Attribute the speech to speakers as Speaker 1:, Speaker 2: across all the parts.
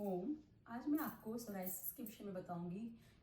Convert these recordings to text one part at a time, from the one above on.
Speaker 1: ओम। आज मैं आपको सोराइसिस के विषय में बताऊंगी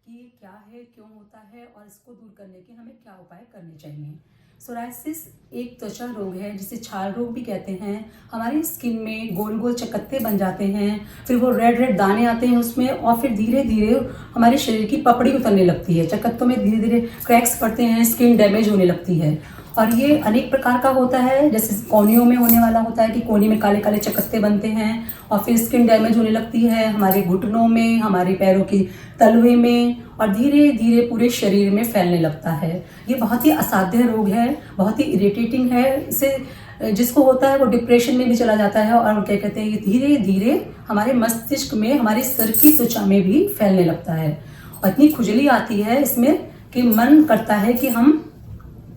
Speaker 1: कि ये क्या है, क्यों होता है और इसको दूर करने के हमें क्या उपाय करने चाहिए। सोराइसिस एक त्वचा रोग है जिसे छाल रोग भी कहते हैं। हमारी स्किन में गोल गोल चकत्ते बन जाते हैं, फिर वो रेड रेड दाने आते हैं उसमें, और फिर धीरे धीरे हमारे शरीर की पपड़ी उतरने लगती है। चकत्तों में धीरे धीरे क्रैक्स पड़ते हैं, स्किन डैमेज होने लगती है। और ये अनेक प्रकार का होता है, जैसे कोहनियों में होने वाला होता है कि कोहनी में काले काले चकत्ते बनते हैं और फिर स्किन डैमेज होने लगती है हमारे घुटनों में, हमारे पैरों की तलवे में, और धीरे धीरे पूरे शरीर में फैलने लगता है। ये बहुत ही असाध्य रोग है, बहुत ही इरिटेटिंग है। इसे जिसको होता है वो डिप्रेशन में भी चला जाता है, और क्या कहते हैं, ये धीरे धीरे हमारे मस्तिष्क में, हमारी सिर की त्वचा में भी फैलने लगता है। और इतनी खुजली आती है इसमें कि मन करता है कि हम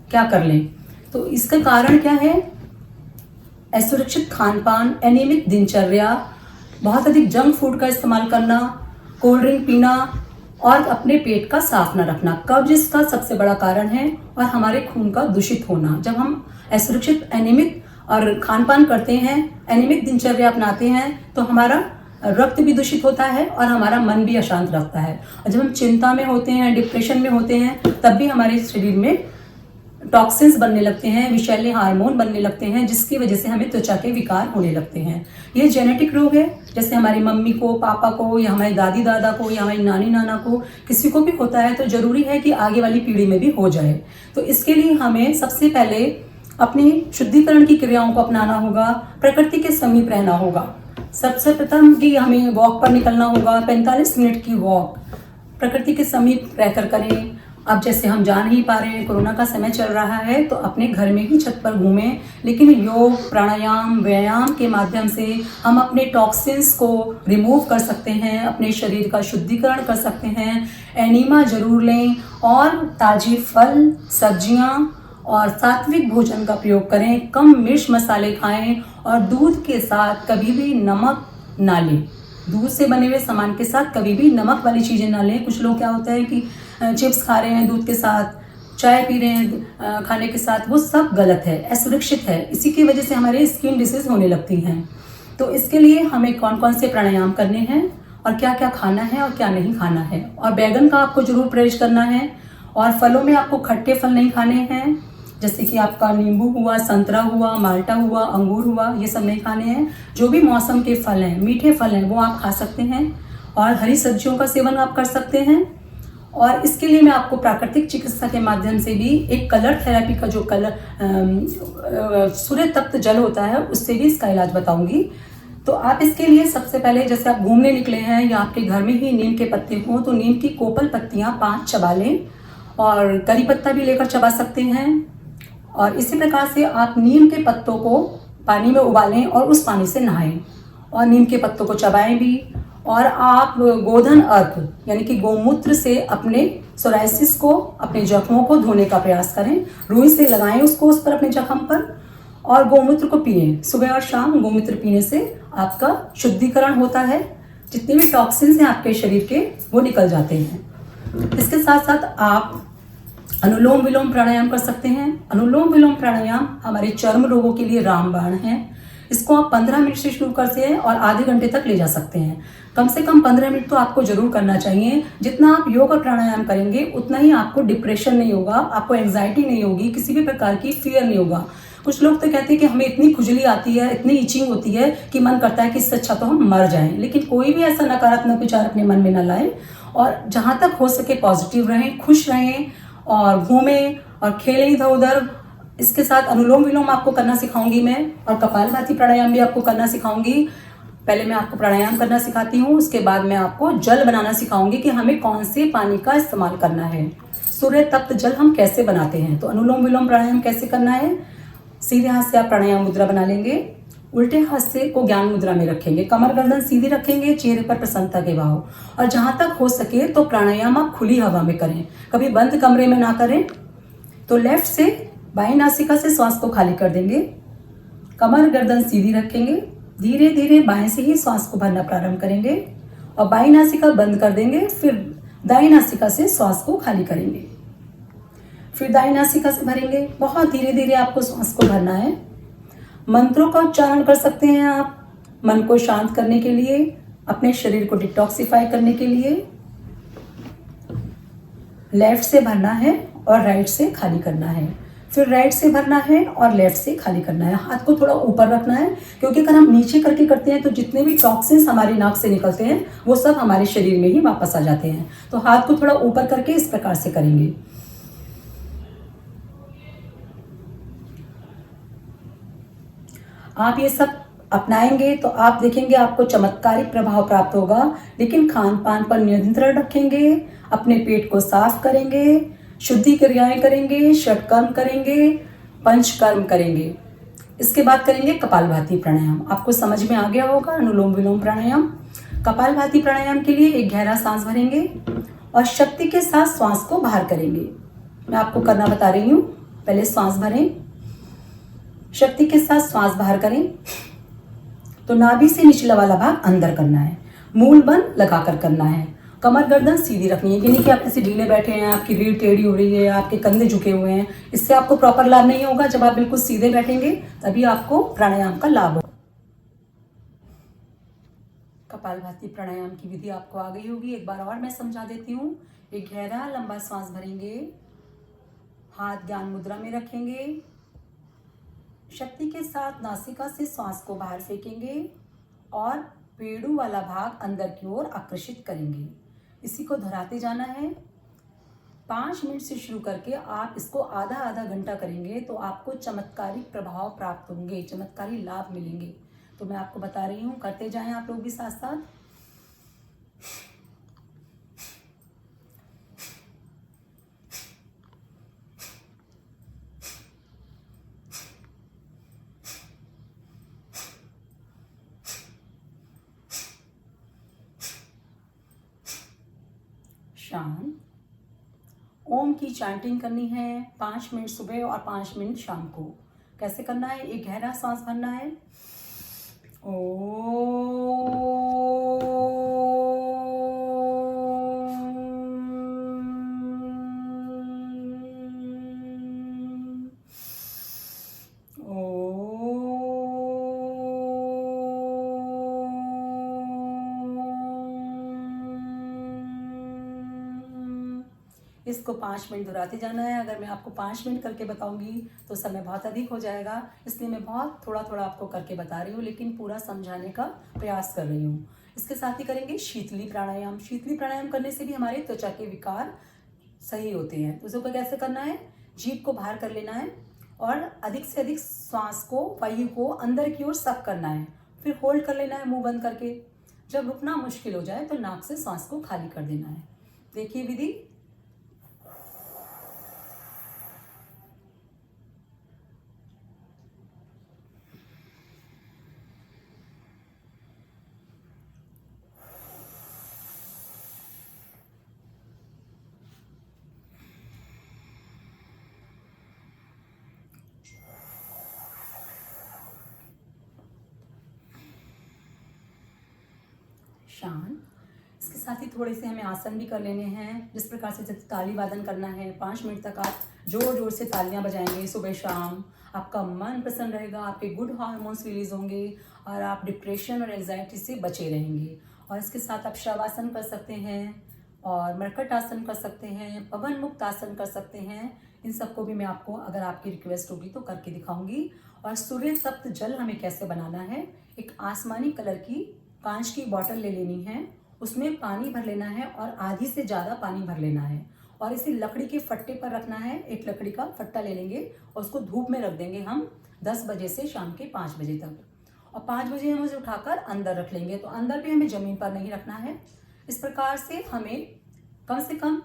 Speaker 1: क्या कर लें। तो इसका कारण क्या है? असुरक्षित खान पान, एनीमिक दिनचर्या, बहुत अधिक जंक फूड का इस्तेमाल करना, कोल्ड ड्रिंक पीना और अपने पेट का साफ न रखना। कब्ज इसका सबसे बड़ा कारण है, और हमारे खून का दूषित होना। जब हम असुरक्षित, एनीमिक और खान पान करते हैं, एनीमिक दिनचर्या अपनाते हैं, तो हमारा रक्त भी दूषित होता है और हमारा मन भी अशांत रहता है। और जब हम चिंता में होते हैं, डिप्रेशन में होते हैं, तब भी हमारे शरीर में टॉक्सिन्स बनने लगते हैं, विषैले हार्मोन बनने लगते हैं, जिसकी वजह से हमें त्वचा के विकार होने लगते हैं। ये जेनेटिक रोग है, जैसे हमारी मम्मी को, पापा को, या हमारी दादी दादा को, या हमारी नानी नाना को, किसी को भी होता है तो जरूरी है कि आगे वाली पीढ़ी में भी हो जाए। तो इसके लिए हमें सबसे पहले अपनी शुद्धिकरण की क्रियाओं को अपनाना होगा, प्रकृति के समीप रहना होगा। सबसे प्रथम कि हमें वॉक पर निकलना होगा, 45 मिनट की वॉक प्रकृति के समीप रहकर करें। अब जैसे हम जा नहीं पा रहे हैं, कोरोना का समय चल रहा है, तो अपने घर में ही छत पर घूमें, लेकिन योग, प्राणायाम, व्यायाम के माध्यम से हम अपने टॉक्सिन्स को रिमूव कर सकते हैं, अपने शरीर का शुद्धिकरण कर सकते हैं। एनीमा जरूर लें, और ताजी फल, सब्जियां और सात्विक भोजन का प्रयोग करें। कम मिर्च मसाले खाएं, और दूध के साथ कभी भी नमक ना लें। दूध से बने हुए सामान के साथ कभी भी नमक वाली चीज़ें ना लें। कुछ लोग क्या होता है कि चिप्स खा रहे हैं दूध के साथ, चाय पी रहे हैं खाने के साथ, वो सब गलत है, असुरक्षित है। इसी की वजह से हमारे स्किन डिसीज होने लगती हैं। तो इसके लिए हमें कौन कौन से प्राणायाम करने हैं, और क्या क्या खाना है और क्या नहीं खाना है। और बैगन का आपको जरूर परहेज करना है, और फलों में आपको खट्टे फल नहीं खाने हैं, जैसे कि आपका नींबू हुआ, संतरा हुआ, माल्टा हुआ, अंगूर हुआ, ये सब नहीं खाने हैं। जो भी मौसम के फल हैं, मीठे फल हैं, वो आप खा सकते हैं, और हरी सब्जियों का सेवन आप कर सकते हैं। और इसके लिए मैं आपको प्राकृतिक चिकित्सा के माध्यम से भी एक कलर थेरेपी का, जो कलर सूर्य तप्त जल होता है, उससे भी इसका इलाज बताऊंगी। तो आप इसके लिए सबसे पहले, जैसे आप घूमने निकले हैं या आपके घर में ही नीम के पत्ते हों, तो नीम की कोपल पत्तियां 5 चबा लें, और करी पत्ता भी लेकर चबा सकते हैं। और इसी प्रकार से आप नीम के पत्तों को पानी में उबालें और उस पानी से नहाएं, और नीम के पत्तों को चबाएं भी। और आप गोधन अर्क यानी कि गोमूत्र से अपने सोराइसिस को, अपने जख्मों को धोने का प्रयास करें। रुई से लगाएं उसको उस पर, अपने जख्म पर, और गोमूत्र को पिएं। सुबह और शाम गोमूत्र पीने से आपका शुद्धिकरण होता है, जितने भी टॉक्सिन्स हैं आपके शरीर के, वो निकल जाते हैं। इसके साथ साथ आप अनुलोम विलोम प्राणायाम कर सकते हैं। अनुलोम विलोम प्राणायाम हमारे चर्म रोगों के लिए रामबाण है। इसको आप 15 मिनट से शुरू करते हैं और आधे घंटे तक ले जा सकते हैं। कम से कम 15 मिनट तो आपको जरूर करना चाहिए। जितना आप योग और प्राणायाम करेंगे, उतना ही आपको डिप्रेशन नहीं होगा, आपको एंग्जाइटी नहीं होगी, किसी भी प्रकार की फियर नहीं होगा। कुछ लोग तो कहते हैं कि हमें इतनी खुजली आती है, इतनी इचिंग होती है कि मन करता है कि इससे अच्छा तो हम मर जाएं। लेकिन कोई भी ऐसा नकारात्मक विचार अपने मन में न लाएं, और जहां तक हो सके पॉजिटिव रहें, खुश रहें, और घूमें और खेलें इधर उधर। इसके साथ अनुलोम विलोम आपको करना सिखाऊंगी मैं, और कपालभाति प्राणायाम भी आपको करना सिखाऊंगी। पहले मैं आपको प्राणायाम करना सिखाती हूँ, उसके बाद मैं आपको जल बनाना सिखाऊंगी कि हमें कौन से पानी का इस्तेमाल करना है। सूर्य तप्त जल हम कैसे बनाते हैं। तो अनुलोम विलोम प्राणायाम कैसे करना है? सीधे हाथ से आप प्राणायाम मुद्रा बना लेंगे, उल्टे हाथ से को ज्ञान मुद्रा में रखेंगे, कमर गर्दन सीधी रखेंगे, चेहरे पर प्रसन्नता के भाव। और जहां तक हो सके तो प्राणायाम आप खुली हवा में करें, कभी बंद कमरे में ना करें। तो लेफ्ट से बाईं नासिका से श्वास को खाली कर देंगे, कमर गर्दन सीधी रखेंगे, धीरे धीरे बाएं से ही श्वास को भरना प्रारंभ करेंगे, और बाईं नासिका बंद कर देंगे। फिर दाईं नासिका से श्वास को खाली करेंगे, फिर दाईं नासिका से भरेंगे। बहुत धीरे धीरे आपको श्वास को भरना है। मंत्रों का उच्चारण कर सकते हैं आप मन को शांत करने के लिए। अपने शरीर को डिटॉक्सिफाई करने के लिए लेफ्ट से भरना है और राइट से खाली करना है, फिर राइट से भरना है और लेफ्ट से खाली करना है। हाथ को थोड़ा ऊपर रखना है, क्योंकि अगर हम नीचे करके करते हैं तो जितने भी टॉक्सिन्स हमारे नाक से निकलते हैं वो सब हमारे शरीर में ही वापस आ जाते हैं। तो हाथ को थोड़ा ऊपर करके इस प्रकार से करेंगे। आप ये सब अपनाएंगे तो आप देखेंगे आपको चमत्कारिक प्रभाव प्राप्त होगा। लेकिन खान पान पर नियंत्रण रखेंगे, अपने पेट को साफ करेंगे, शुद्धि क्रियाएं करेंगे, षटकर्म करेंगे, पंचकर्म करेंगे। इसके बाद करेंगे कपालभाति प्राणायाम। आपको समझ में आ गया होगा अनुलोम विलोम प्राणायाम। कपालभाति प्राणायाम के लिए एक गहरा सांस भरेंगे और शक्ति के साथ श्वास को बाहर करेंगे। मैं आपको करना बता रही हूँ। पहले श्वास भरें, शक्ति के साथ श्वास बाहर करें तो नाभि से निचला वाला भाग अंदर करना है, मूल बंद लगाकर करना है, कमर गर्दन सीधी रखनी है। ये नहीं कि आप ऐसे ढीले बैठे हैं, आपकी रीढ़ टेढ़ी हो रही है, आपके कंधे झुके हुए हैं, इससे आपको प्रॉपर लाभ नहीं होगा। जब आप बिल्कुल सीधे बैठेंगे तभी आपको प्राणायाम का लाभ होगा। कपालभाति प्राणायाम की विधि आपको आ गई होगी, एक बार और मैं समझा देती हूँ। एक गहरा लंबा सांस भरेंगे, हाथ ज्ञान मुद्रा में रखेंगे, शक्ति के साथ नासिका से श्वास को बाहर फेंकेंगे और पेड़ू वाला भाग अंदर की ओर आकर्षित करेंगे। इसी को दोहराते जाना है। 5 मिनट से शुरू करके आप इसको आधा आधा घंटा करेंगे तो आपको चमत्कारिक प्रभाव प्राप्त होंगे, चमत्कारी लाभ मिलेंगे। तो मैं आपको बता रही हूँ, करते जाएं आप लोग भी साथ साथ। शांत ओम की चैंटिंग करनी है 5 मिनट सुबह और 5 मिनट शाम को। कैसे करना है? एक गहरा सांस भरना है, इसको 5 मिनट दोहराते जाना है। अगर मैं आपको 5 मिनट करके बताऊंगी तो समय बहुत अधिक हो जाएगा, इसलिए मैं बहुत थोड़ा थोड़ा आपको करके बता रही हूँ, लेकिन पूरा समझाने का प्रयास कर रही हूँ। इसके साथ ही करेंगे शीतली प्राणायाम। शीतली प्राणायाम करने से भी हमारे त्वचा के विकार सही होते हैं। तो उसको कैसे करना है? जीभ को बाहर कर लेना है और अधिक से अधिक श्वास को, वायु को अंदर की ओर सक करना है, फिर होल्ड कर लेना है मुंह बंद करके। जब रुकना मुश्किल हो जाए तो नाक से सांस को खाली कर देना है। देखिए विधि। शांत। इसके साथ ही थोड़े से हमें आसन भी कर लेने हैं, जिस प्रकार से जैसे ताली वादन करना है। 5 मिनट तक आप जोर जोर से तालियां बजाएंगे सुबह शाम। आपका मन प्रसन्न रहेगा, आपके गुड हार्मोन्स रिलीज होंगे और आप डिप्रेशन और एंजाइटी से बचे रहेंगे। और इसके साथ आप शवासन कर सकते हैं और मरकट आसन कर सकते हैं, पवन मुक्त आसन कर सकते हैं। इन सबको भी मैं आपको, अगर आपकी रिक्वेस्ट होगी तो करके दिखाऊंगी। और सूर्य तप्त जल हमें कैसे बनाना है? एक आसमानी कलर की कांच की बॉटल ले लेनी है, उसमें पानी भर लेना है और आधी से ज़्यादा पानी भर लेना है और इसे लकड़ी के फट्टे पर रखना है। एक लकड़ी का फट्टा ले लेंगे और उसको धूप में रख देंगे हम 10 बजे से शाम के 5 बजे तक। और 5 बजे हम उसे उठाकर अंदर रख लेंगे। तो अंदर भी हमें ज़मीन पर नहीं रखना है। इस प्रकार से हमें कम से कम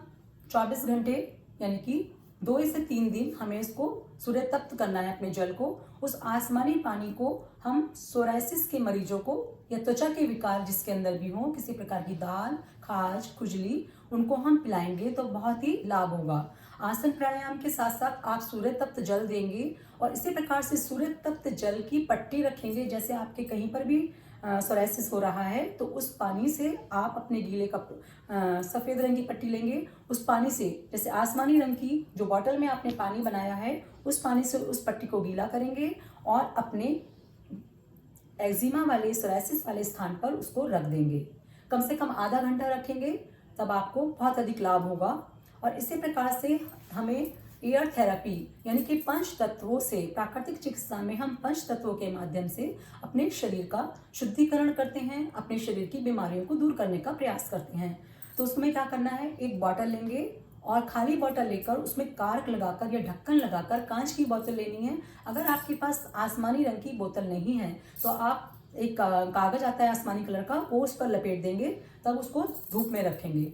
Speaker 1: 24 घंटे यानी कि 2 से 3 दिन हमें इसको सूर्य तप्त करना है। अपने जल को, उस आसमानी पानी को हम सोराइसिस के मरीजों को या त्वचा के विकार जिसके अंदर भी हो, किसी प्रकार की दाल, खाज, खुजली, उनको हम पिलाएंगे तो बहुत ही लाभ होगा। आसन प्राणायाम के साथ साथ आप सूर्य तप्त जल देंगे और इसी प्रकार से सूर्य तप्त जल की पट्टी रखेंगे। जैसे आपके कहीं पर भी सोराइसिस हो रहा है तो उस पानी से आप अपने गीले कप सफ़ेद रंग की पट्टी लेंगे, उस पानी से, जैसे आसमानी रंग की जो बॉटल में आपने पानी बनाया है, उस पानी से उस पट्टी को गीला करेंगे और अपने एक्जिमा वाले सोराइसिस वाले स्थान पर उसको रख देंगे। कम से कम आधा घंटा रखेंगे, तब आपको बहुत अधिक लाभ होगा। और इसी प्रकार से हमें एयर थेरेपी यानी कि पंच तत्वों से, प्राकृतिक चिकित्सा में हम पंच तत्वों के माध्यम से अपने शरीर का शुद्धिकरण करते हैं, अपने शरीर की बीमारियों को दूर करने का प्रयास करते हैं। तो उसमें क्या करना है, एक बॉटल लेंगे और खाली बॉटल लेकर उसमें कार्क लगाकर या ढक्कन लगाकर, कांच की बोतल लेनी है। अगर आपके पास आसमानी रंग की बोतल नहीं है तो आप एक कागज आता है आसमानी कलर का, वो उस पर लपेट देंगे, तब उसको धूप में रखेंगे।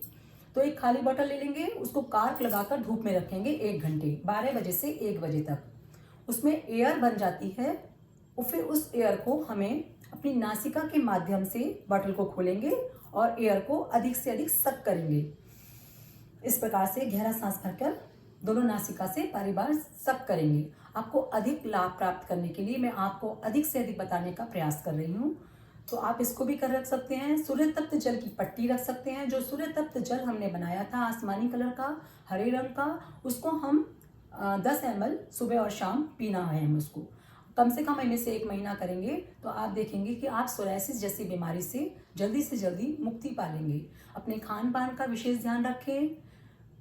Speaker 1: तो एक खाली बॉटल ले लेंगे, उसको कार्क लगाकर धूप में रखेंगे 1 घंटे, 12 बजे से 1 बजे तक। उसमें एयर बन जाती है और फिर उस एयर को हमें अपनी नासिका के माध्यम से बॉटल को खोलेंगे और एयर को अधिक से अधिक सक करेंगे। इस प्रकार से गहरा सांस भरकर दोनों नासिका से बारी बार सक करेंगे। आपको अधिक लाभ प्राप्त करने के लिए मैं आपको अधिक से अधिक बताने का प्रयास कर रही हूँ। तो आप इसको भी कर रख सकते हैं। सूर्य तप्त जल की पट्टी रख सकते हैं। जो सूर्य तप्त जल हमने बनाया था आसमानी कलर का, हरे रंग का, उसको हम 10 ml सुबह और शाम पीना है। हम उसको कम से कम इनमें से 1 महीना करेंगे तो आप देखेंगे कि आप सोराइसिस जैसी बीमारी से जल्दी मुक्ति पा लेंगे। अपने खान पान का विशेष ध्यान रखें,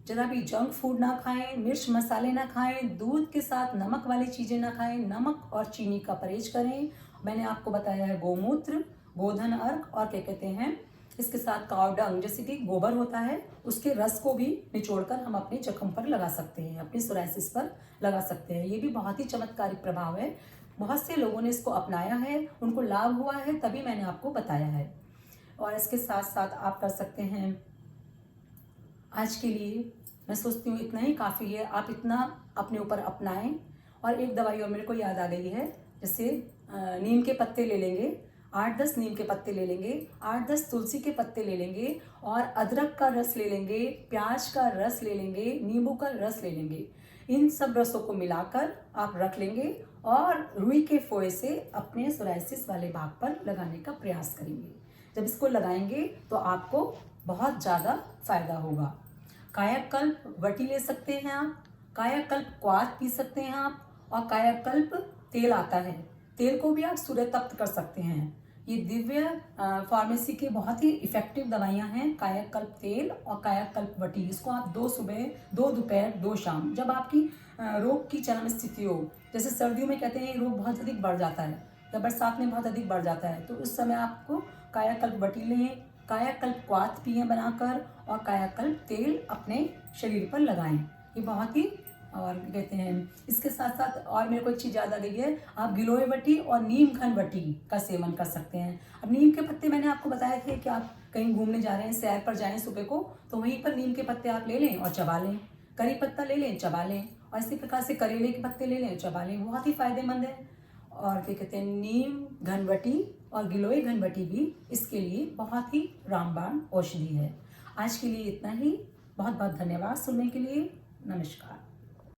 Speaker 1: जरा भी जंक फूड ना खाएं, मिर्च मसाले ना खाएं, दूध के साथ नमक वाली चीज़ें ना खाएं, नमक और चीनी का परहेज करें। मैंने आपको बताया है गोमूत्र, गोधन अर्क और क्या कहते हैं, इसके साथ काव डंग जैसे कि गोबर होता है, उसके रस को भी निचोड़कर हम अपने जख्म पर लगा सकते हैं, अपनी सोराइसिस पर लगा सकते हैं। ये भी बहुत ही चमत्कारिक प्रभाव है। बहुत से लोगों ने इसको अपनाया है, उनको लाभ हुआ है, तभी मैंने आपको बताया है। और इसके साथ साथ आप कर सकते हैं, आज के लिए मैं सोचती हूँ इतना ही काफ़ी है। आप इतना अपने ऊपर अपनाएं। और एक दवाई और मेरे को याद आ गई है, जैसे नीम के पत्ते ले लेंगे, 8-10 नीम के पत्ते ले लेंगे, 8-10 तुलसी के पत्ते ले लेंगे और अदरक का रस ले लेंगे, प्याज का रस ले लेंगे, नींबू का रस ले लेंगे। इन सब रसों को मिलाकर आप रख लेंगे और रुई के फोए से अपने सोराइसिस वाले भाग पर लगाने का प्रयास करेंगे। जब इसको लगाएंगे तो आपको बहुत ज़्यादा फायदा होगा। कायाकल्प वटी ले सकते हैं आप, कायाकल्प क्वाथ पी सकते हैं आप, और कायाकल्प तेल आता है, तेल को भी आप सूर्य तप्त कर सकते हैं। ये दिव्य फार्मेसी के बहुत ही इफेक्टिव दवाइयाँ हैं, कायाकल्प तेल और कायाकल्प वटी। इसको आप 2 सुबह, 2 दोपहर, 2 शाम, जब आपकी रोग की चरम स्थिति हो, जैसे सर्दियों में कहते हैं रोग बहुत अधिक बढ़ जाता है या बरसात में बहुत अधिक बढ़ जाता है, तो उस समय आपको कायाकल्प वटी लें, कायाकल्प क्वाथ पिएं बनाकर और कायाकल्प तेल अपने शरीर पर लगाएं। ये बहुत ही, और कहते हैं इसके साथ साथ और मेरे को एक चीज़ याद आ गई है, आप गिलोय वटी और नीम घन वटी का सेवन कर सकते हैं। अब नीम के पत्ते मैंने आपको बताए थे कि आप कहीं घूमने जा रहे हैं, सैर पर जाएं सुबह को, तो वहीं पर नीम के पत्ते आप ले लें और चबा लें, करी पत्ता ले लें, चबा लें, और इसी प्रकार से करेले के पत्ते ले लें, चबा लें, बहुत ही फायदेमंद है। और क्या कहते हैं, नीम घनवटी और गिलोय घनवटी भी इसके लिए बहुत ही रामबाण औषधि है। आज के लिए इतना ही। बहुत बहुत धन्यवाद सुनने के लिए। नमस्कार।